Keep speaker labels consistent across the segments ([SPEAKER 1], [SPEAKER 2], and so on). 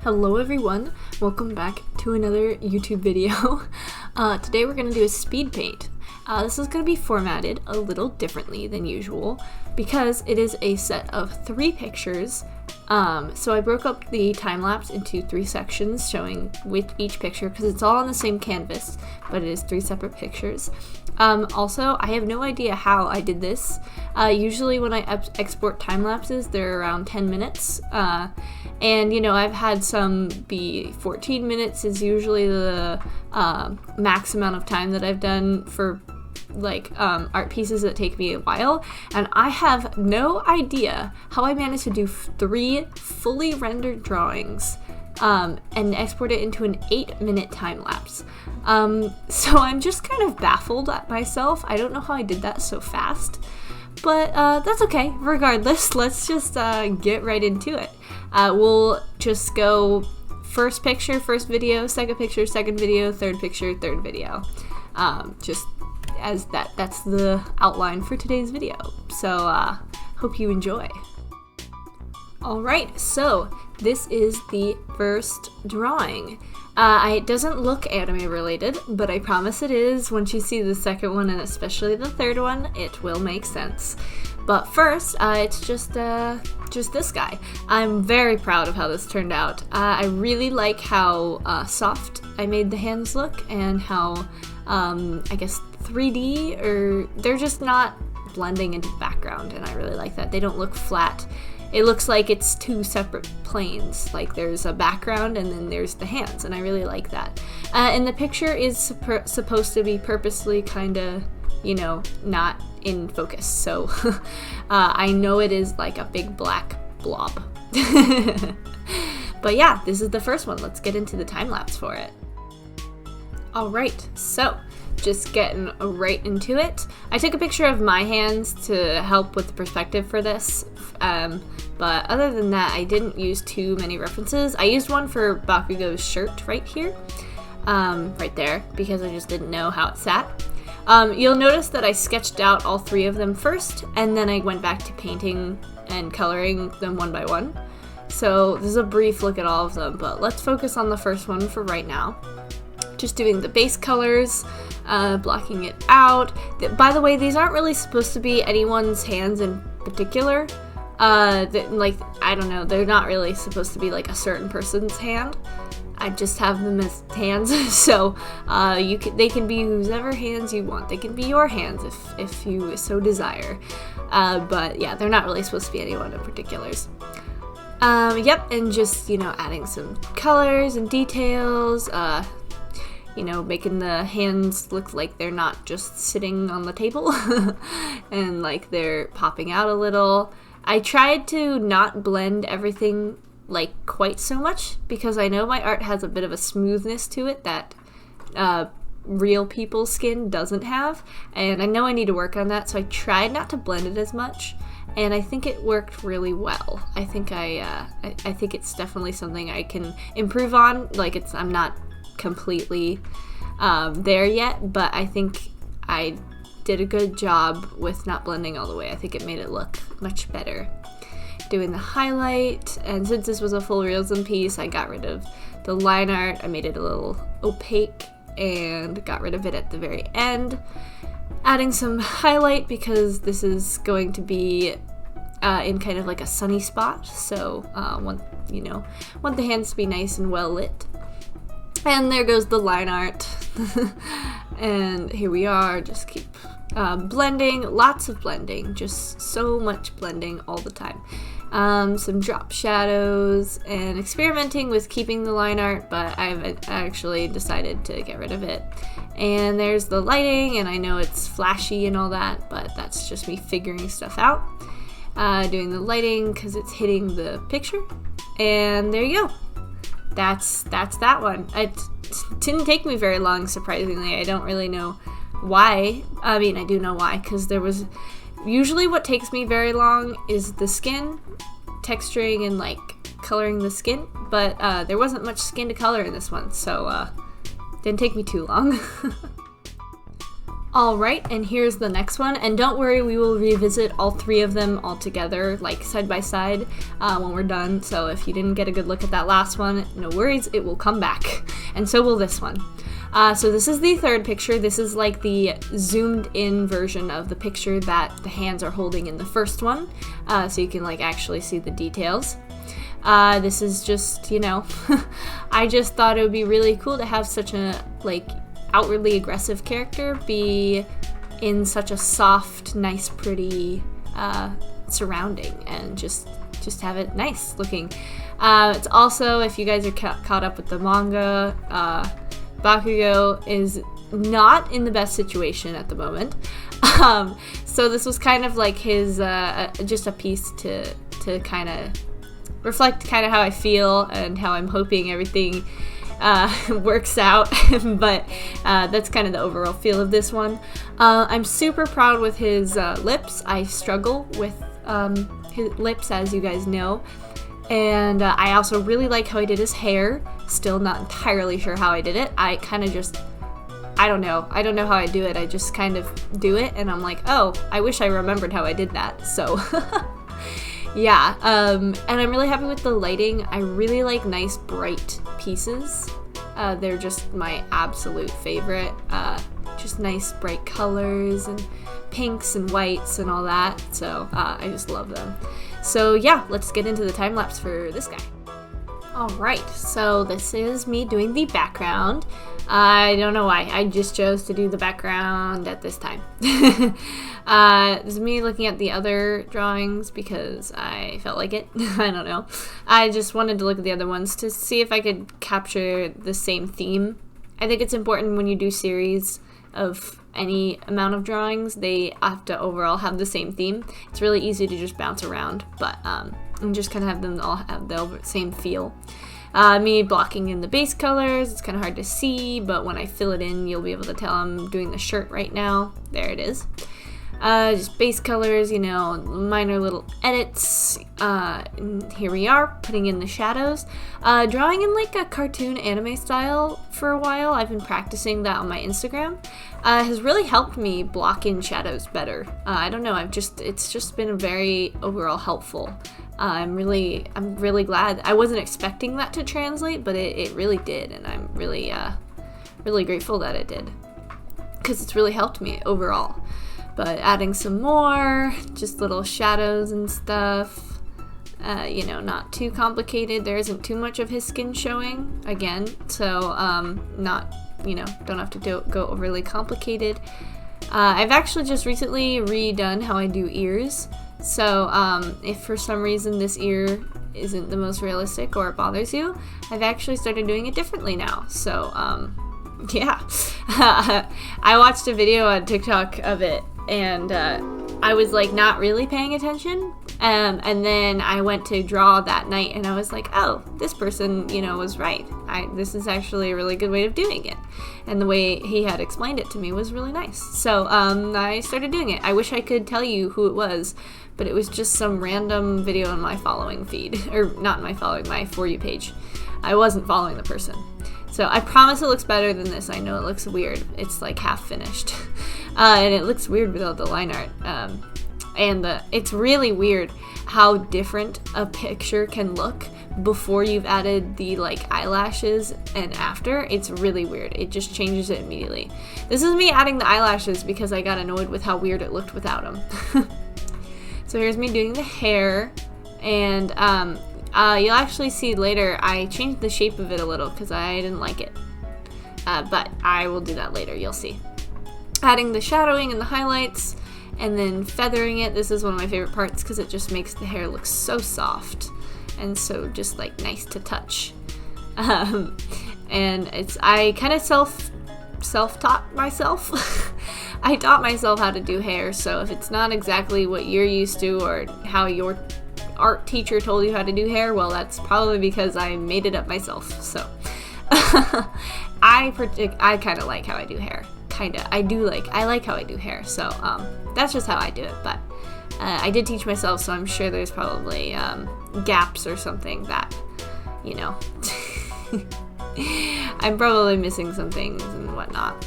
[SPEAKER 1] Hello everyone, welcome back to another YouTube video. Today we're going to do a speed paint. This is going to be formatted a little differently than usual because it is a set of 3 pictures. So I broke up the time-lapse into 3 sections showing with each picture because it's all on the same canvas, but it is 3 separate pictures. Also, I have no idea how I did this. Usually when I export time-lapses, they're around 10 minutes. And, you know, I've had some be 14 minutes is usually the max amount of time that I've done for, like, art pieces that take me a while. And I have no idea how I managed to do 3 fully rendered drawings and export it into an 8-minute time-lapse. So I'm just kind of baffled at myself. I don't know how I did that so fast. But that's okay. Regardless, let's just get right into it. We'll just go first picture, first video, second picture, second video, third picture, third video. Just as that's the outline for today's video. So hope you enjoy. Alright, so this is the first drawing. It doesn't look anime related, but I promise it is. Once you see the second one and especially the third one, it will make sense. But first, it's just this guy. I'm very proud of how this turned out. I really like how soft I made the hands look and how, I guess 3D, or they're just not blending into the background, and I really like that. They don't look flat. It looks like it's 2 separate planes, like there's a background and then there's the hands, and I really like that. And the picture is supposed to be purposely kind of, you know, not in focus, so I know it is like a big black blob. But yeah, this is the first one. Let's get into the time-lapse for it. Alright, so just getting right into it. I took a picture of my hands to help with the perspective for this, but other than that, I didn't use too many references. I used one for Bakugo's shirt right here, right there, because I just didn't know how it sat. You'll notice that I sketched out all 3 of them first, and then I went back to painting and coloring them one by one. So this is a brief look at all of them, but let's focus on the first one for right now. Just doing the base colors, blocking it out. By the way, these aren't really supposed to be anyone's hands in particular. Like, I don't know, they're not really supposed to be like a certain person's hand. I just have them as hands, so they can be whoever hands you want. They can be your hands if you so desire. But yeah, they're not really supposed to be anyone in particulars. Yep, and just, you know, adding some colors and details, you know, making the hands look like they're not just sitting on the table and like they're popping out a little. I tried to not blend everything like quite so much because I know my art has a bit of a smoothness to it that real people's skin doesn't have, and I know I need to work on that, so I tried not to blend it as much, and I think it worked really well. I think I think it's definitely something I can improve on. Like, I'm not completely there yet, but I think I did a good job with not blending all the way. I think it made it look much better. Doing the highlight, and since this was a full realism piece, I got rid of the line art. I made it a little opaque and got rid of it at the very end. Adding some highlight because this is going to be in kind of like a sunny spot, so want the hands to be nice and well lit. And there goes the line art. And here we are, just keep blending, lots of blending, just so much blending all the time. Some drop shadows and experimenting with keeping the line art, but I've actually decided to get rid of it. And there's the lighting, and I know it's flashy and all that, but that's just me figuring stuff out. Doing the lighting because it's hitting the picture. And there you go. That's that one. It didn't take me very long, surprisingly. I don't really know why. I mean, I do know why, because there was... Usually what takes me very long is the skin, texturing and, like, coloring the skin, but there wasn't much skin to color in this one, so didn't take me too long. All right, and here's the next one. And don't worry, we will revisit all 3 of them all together, like side by side, when we're done. So if you didn't get a good look at that last one, no worries, it will come back. And so will this one. So this is the 3rd picture. This is like the zoomed in version of the picture that the hands are holding in the first one. So you can like actually see the details. This is just, you know, I just thought it would be really cool to have such a like outwardly aggressive character be in such a soft, nice, pretty surrounding, and just have it nice looking. It's also, if you guys are caught up with the manga, Bakugo is not in the best situation at the moment. So this was kind of like his just a piece to kind of reflect kind of how I feel and how I'm hoping everything works out. But that's kind of the overall feel of this one. I'm super proud with his lips. I struggle with his lips, as you guys know. And I also really like how he did his hair. Still not entirely sure how I did it. I kind of just, I don't know how I do it. I just kind of do it, and I'm like, oh, I wish I remembered how I did that. So yeah, and I'm really happy with the lighting. I really like nice bright pieces. They're just my absolute favorite. Just nice bright colors and pinks and whites and all that. So I just love them. So yeah, let's get into the time lapse for this guy. Alright, so this is me doing the background. I don't know why, I just chose to do the background at this time. This is me looking at the other drawings because I felt like it. I don't know. I just wanted to look at the other ones to see if I could capture the same theme. I think it's important when you do series of any amount of drawings, they have to overall have the same theme. It's really easy to just bounce around, but and just kind of have them all have the same feel. Me blocking in the base colors, it's kind of hard to see, but when I fill it in, you'll be able to tell I'm doing the shirt right now. There it is. Just base colors, you know, minor little edits. And here we are, putting in the shadows. Drawing in like a cartoon anime style for a while. I've been practicing that on my Instagram. Has really helped me block in shadows better. I don't know, it's just been very overall helpful. I'm really glad. I wasn't expecting that to translate, but it really did, and I'm really grateful that it did, because it's really helped me overall. But adding some more, just little shadows and stuff, you know, not too complicated. There isn't too much of his skin showing, again, so not, you know, don't have to go overly complicated. I've actually just recently redone how I do ears, so if for some reason this ear isn't the most realistic or it bothers you, I've actually started doing it differently now, so yeah. I watched a video on TikTok of it, and I was like not really paying attention, and then I went to draw that night, and I was like, oh, this person, you know, was right. This is actually a really good way of doing it, and the way he had explained it to me was really nice. So I started doing it. I wish I could tell you who it was, but it was just some random video in my following feed, or not in my following, my For You page. I wasn't following the person. So I promise it looks better than this. I know it looks weird. It's like half finished. And it looks weird without the line art. It's really weird how different a picture can look before you've added the like eyelashes and after. It's really weird. It just changes it immediately. This is me adding the eyelashes because I got annoyed with how weird it looked without them. So here's me doing the hair, and you'll actually see later I changed the shape of it a little because I didn't like it. But I will do that later, you'll see. Adding the shadowing and the highlights, and then feathering it. This is one of my favorite parts because it just makes the hair look so soft and so just like nice to touch. And I kind of self-taught myself. I taught myself how to do hair, so if it's not exactly what you're used to or how your art teacher told you how to do hair, well, that's probably because I made it up myself. So I kind of like how I do hair. I like how I do hair, so that's just how I do it. But I did teach myself, so I'm sure there's probably gaps or something that, you know, I'm probably missing some things and whatnot.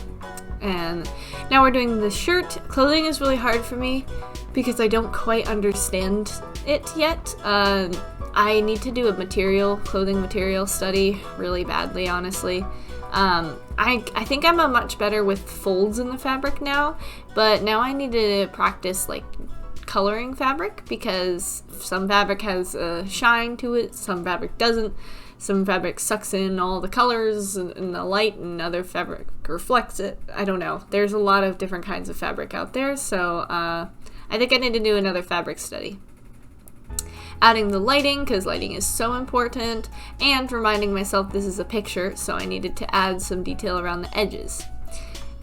[SPEAKER 1] And now we're doing the shirt. Clothing is really hard for me because I don't quite understand it yet. I need to do a clothing material study really badly, honestly. I think I'm much better with folds in the fabric now, but now I need to practice like coloring fabric, because some fabric has a shine to it, some fabric doesn't. Some fabric sucks in all the colors and the light, and other fabric reflects it. I don't know. There's a lot of different kinds of fabric out there, so I think I need to do another fabric study. Adding the lighting, because lighting is so important, and reminding myself this is a picture, so I needed to add some detail around the edges.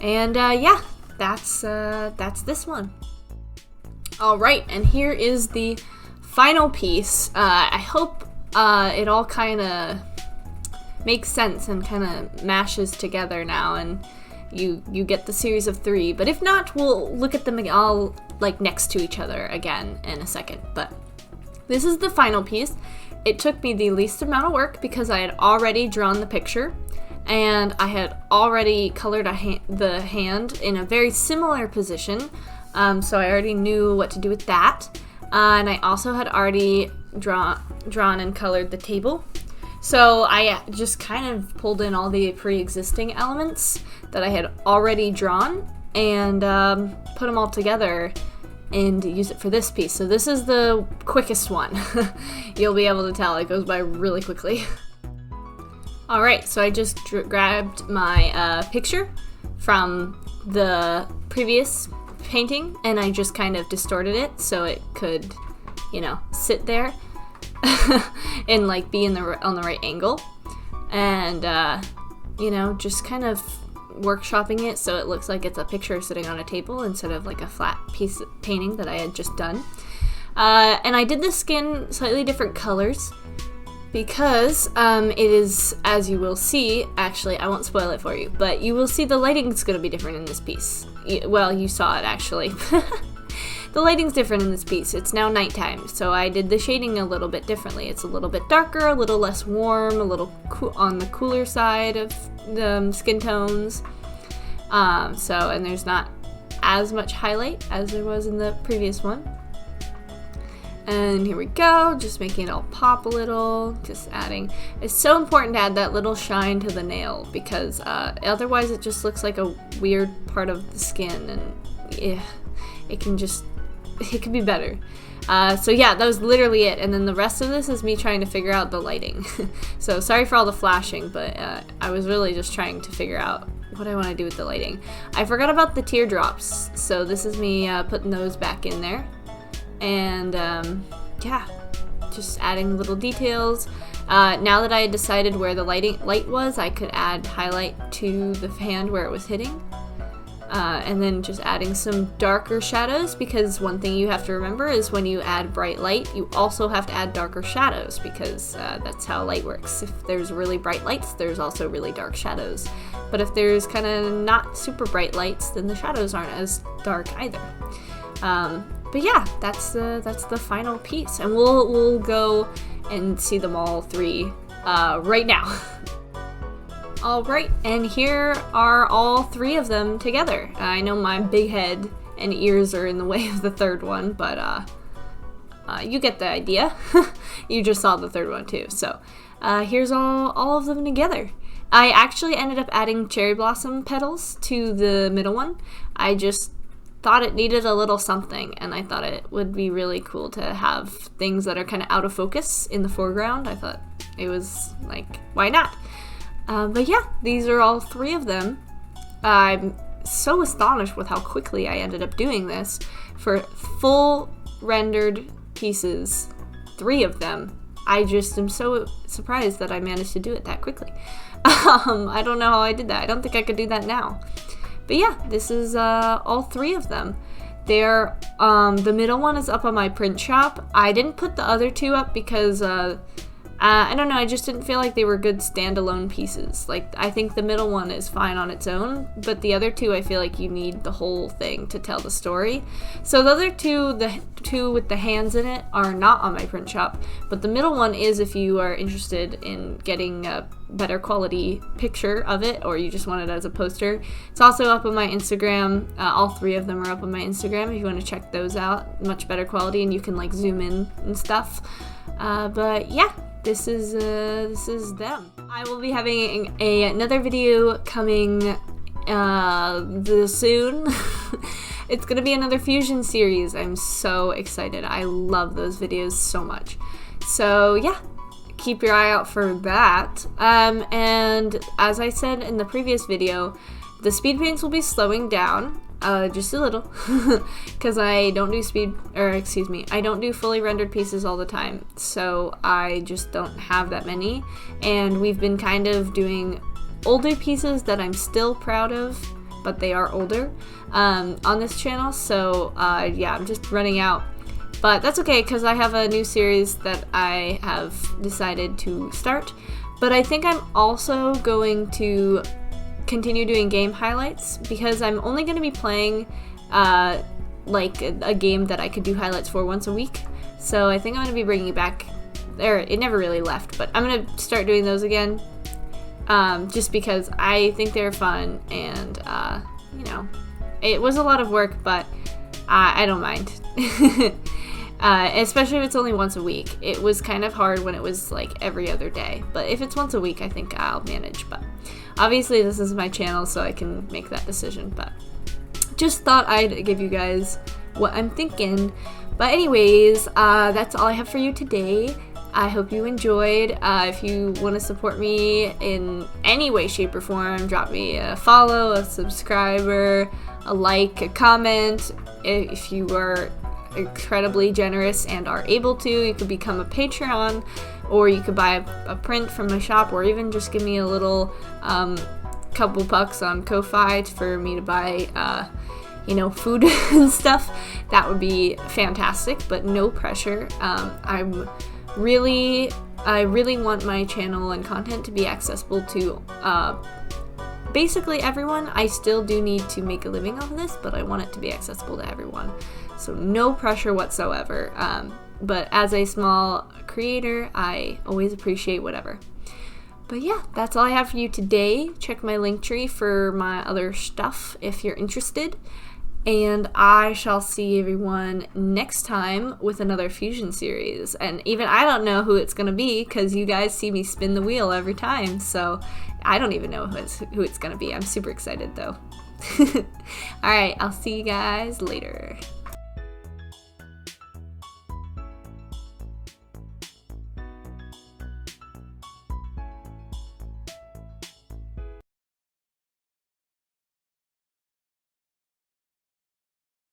[SPEAKER 1] And yeah, that's this one. All right, and here is the final piece. I hope it all kind of makes sense and kind of mashes together now, and you get the series of 3. But if not, we'll look at them all like next to each other again in a second. But this is the final piece. It took me the least amount of work because I had already drawn the picture, and I had already colored the hand in a very similar position, so I already knew what to do with that. And I also had already drawn and colored the table. So I just kind of pulled in all the pre-existing elements that I had already drawn and put them all together and use it for this piece. So this is the quickest one. You'll be able to tell, it goes by really quickly. Alright, so I just grabbed my picture from the previous painting, and I just kind of distorted it so it could, you know, sit there and like be on the right angle, and you know, just kind of workshopping it so it looks like it's a picture sitting on a table instead of like a flat piece of painting that I had just done. And I did the skin slightly different colors because it is, as you will see, actually I won't spoil it for you, but you will see the lighting's going to be different in this piece. Well, you saw it actually. The lighting's different in this piece. It's now nighttime, so I did the shading a little bit differently. It's a little bit darker, a little less warm, a little on the cooler side of the skin tones. And there's not as much highlight as there was in the previous one. And here we go, just making it all pop a little, just adding. It's so important to add that little shine to the nail, because otherwise it just looks like a weird part of the skin, and yeah, it could be better. So yeah, that was literally it, and then the rest of this is me trying to figure out the lighting. So sorry for all the flashing, but I was really just trying to figure out what I want to do with the lighting. I forgot about the teardrops, so this is me putting those back in there. And yeah, just adding little details. Now that I had decided where the light was, I could add highlight to the hand where it was hitting. And then just adding some darker shadows, because one thing you have to remember is when you add bright light, you also have to add darker shadows, because that's how light works. If there's really bright lights, there's also really dark shadows. But if there's kind of not super bright lights, then the shadows aren't as dark either. But yeah, that's the final piece, and we'll go and see them all 3 right now. All right, and here are all 3 of them together. I know my big head and ears are in the way of the third one, but you get the idea. You just saw the third one too. So here's all of them together. I actually ended up adding cherry blossom petals to the middle one. I just thought it needed a little something, and I thought it would be really cool to have things that are kind of out of focus in the foreground. I thought it was like, why not? But yeah, these are all 3 of them. I'm so astonished with how quickly I ended up doing this. For full rendered pieces, 3 of them, I just am so surprised that I managed to do it that quickly. I don't know how I did that. I don't think I could do that now. But yeah, this is all 3 of them. They're the middle one is up on my print shop. I didn't put the other 2 up because I don't know, I just didn't feel like they were good standalone pieces. Like, I think the middle one is fine on its own, but the other two, I feel like you need the whole thing to tell the story. So the other two, the two with the hands in it, are not on my print shop, but the middle one is if you are interested in getting a better quality picture of it, or you just want it as a poster. It's also up on my Instagram. All three of them are up on my Instagram if you want to check those out. Much better quality, and you can like zoom in and stuff. But yeah, this is them. I will be having another video coming soon. It's gonna be another fusion series. I'm so excited. I love those videos so much. So yeah, keep your eye out for that. And as I said in the previous video, the speed paints will be slowing down just a little because I don't do fully rendered pieces all the time, so I just don't have that many, and we've been kind of doing older pieces that I'm still proud of, but they are older on this channel, so yeah, I'm just running out. But that's okay, because I have a new series that I have decided to start. But I think I'm also going to continue doing game highlights, because I'm only going to be playing like a game that I could do highlights for once a week. So I think I'm going to be bringing it back. It never really left, but I'm going to start doing those again. Just because I think they're fun, and you know, it was a lot of work, but I don't mind. Especially if it's only once a week. It was kind of hard when it was like every other day, but if it's once a week, I think I'll manage. But obviously this is my channel, so I can make that decision, but just thought I'd give you guys what I'm thinking. But anyways, that's all I have for you today. I hope you enjoyed. If you want to support me in any way, shape, or form, drop me a follow, a subscriber, a like, a comment. If you are incredibly generous and are able to, you could become a Patreon, or you could buy a print from my shop, or even just give me a little couple bucks on Ko-Fi for me to buy you know, food and stuff. That would be fantastic, but no pressure. I really want my channel and content to be accessible to basically everyone. I still do need to make a living off of this, but I want it to be accessible to everyone. So no pressure whatsoever. But as a small creator, I always appreciate whatever. But yeah, that's all I have for you today. Check my link tree for my other stuff if you're interested. And I shall see everyone next time with another fusion series. And even I don't know who it's going to be, because you guys see me spin the wheel every time. So I don't even know who it's going to be. I'm super excited though. Alright, I'll see you guys later.